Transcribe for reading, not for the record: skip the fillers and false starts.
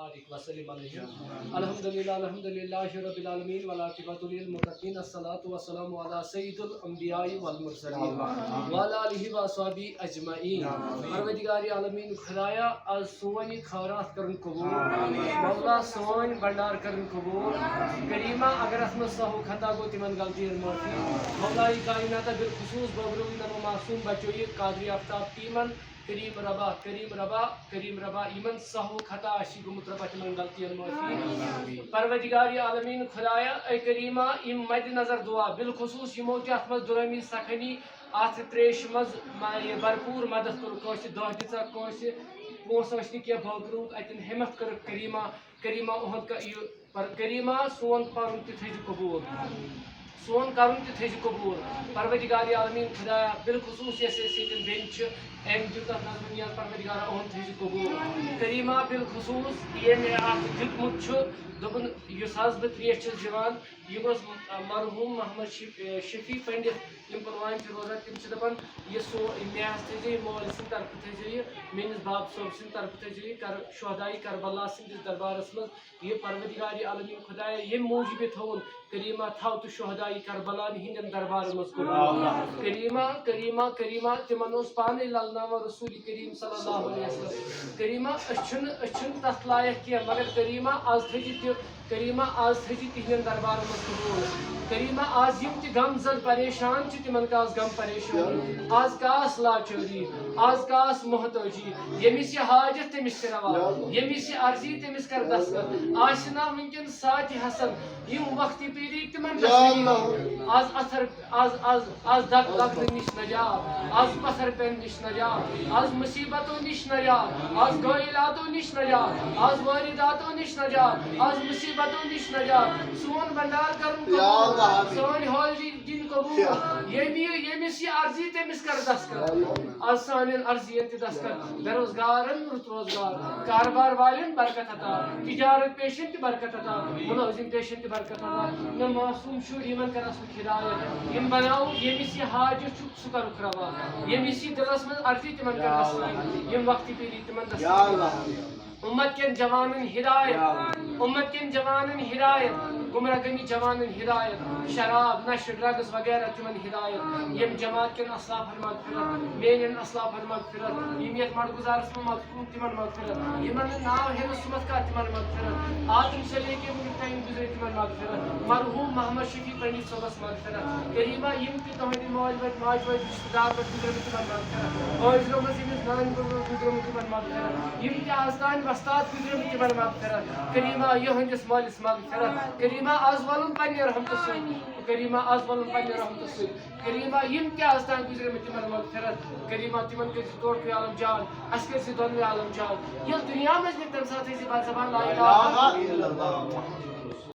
وبارك وسلم عليهم الحمد لله رب العالمين والعاقبة للمتقين الصلاة والسلام على سيد الأنبياء والمرسلين وعلى آله وصحبه أجمعين. پروردگار عالمین خدایا از سونی خیرات کرن قبول، مولا سون بندار کرن قبول. کریمہ اگر اس میں سہو خطا گو تمن غلطی معافی. مولا کائنات بالخصوص ببروی نمو معصوم بچوئی قادری آفتاب تیمن کریم ربا ایمن سہو خطا اشی گمت ربا تمن غلطی معافی. پروردگار عالمین خدایا اے کریمہ ام مد نظر دعا بالخصوص یمو تہ ات مز درمی سخنی ات تریش مز بھرپور مدد کور دہ دہ پونس کی بوگروک اتن ہمت کر کریمہ کریمہ سون پرن تھی قبول، سون کرن تھی قبول. پروردگار عالمین خدایا بالخصوص یس یتن بین ام دیت نظر نیاز پروردگار اہن تھی قبول. کریمہ بالخصوص یم ات دیتمت دپن یس حظ بہ تریش چھس دِوان یہ گوس مرحوم محمد شفیع پنڈت یم پلوامہ روزان تم دپان یہ سو مے تھی مول سند طرف تھی میس باب صوب سند طرف تھی شہدائی کربلا سندس دربارس مز یہ پروردگار عالمین خدایا یم موجب تھون کریمہ تھو تو شہدائی کربلا ہندن دربار مز کریمہ تمن اس پانے للنامہ رسول کریم صلی اللہ علیہ وسلم. کریمہ اچھن تس لائق کی مگر کریمہ آز تھی تہندین دربار مز قبول. کریمہ آز یم تہ غم زد پریشان تمن کاس غم پریشانی، آز کاس لاچاری، آز کاس محتاجی. یمس یہ حاجت تمس کر روا، یمس یہ عرضی تمس کر دستخط. آسنا ونکن ساتھ حسن یم وقتی پیری تمن آز اثر آز دگ لگن نش نجات، آز پتھر پین نش نجات، آز مصیبتوں نش نجات، آز گائلاتوں نش نجات، آز وارداتوں نش نجات، آز مصیبتوں نش نجات. سون بندار کرن قبول، سون حاضری دن قبول. یمس یہ عرضی تمس کر دستخط، آز سان عرضی تہ دستخط. بے روزگارن رت روزگار، کاروبار والن برکت عطا، تجارت پیشن تہ برکت عطا، ملازم پیشن تہ برکت عطا. یم معصوم شر یمن کر اصل ہدایت، یم بناو یمس یہ حاجت سہ کرک روا، یمس یہ دلس من عرضی تمن کر دستخط، یم وقت پیری تمن دستخط. امت کن جوانن ہدایت، امت کن جوانن ہدایت، گمراہ گمی جوانن ہدایت، شراب نشہ ڈرگز وغیرہ تمن ہدایت. یم جماعت کن اسلافن مغفرت، میرن اسلافن مغفرت، یم یت مر گزارس من مدفون تمن مغفرت، یمن ناو ہین سمت کا تمن مغفرت، آدم سے لے کے ونک تین گزرے تمن مغفرت. مرحوم محمد شفیع پنڈت صبس مغفرت. کریمہ یم تہ تہندِ ماج وت رشتہ دار پہ گزرے تمن مغفرت، حاضروں مز یمس نان گزرے تمن مغفرت، یم تہ آستان وستاد گزرے تمن مغفرت. کریمہ یہندس مالس مغفرت. کریمہ آز ولن پنہ رحمت سۭتۍ، کریمہ آز ولن پنہ رحمت سۭتۍ. کریمہ یم تہ آستان گزرے تمن مغفرت. کریمہ تمن کر توڑ عالم جان، اس کر دونوے عالم جان. یل دنیا مز تمہ سات زبان لا الہ الا اللہ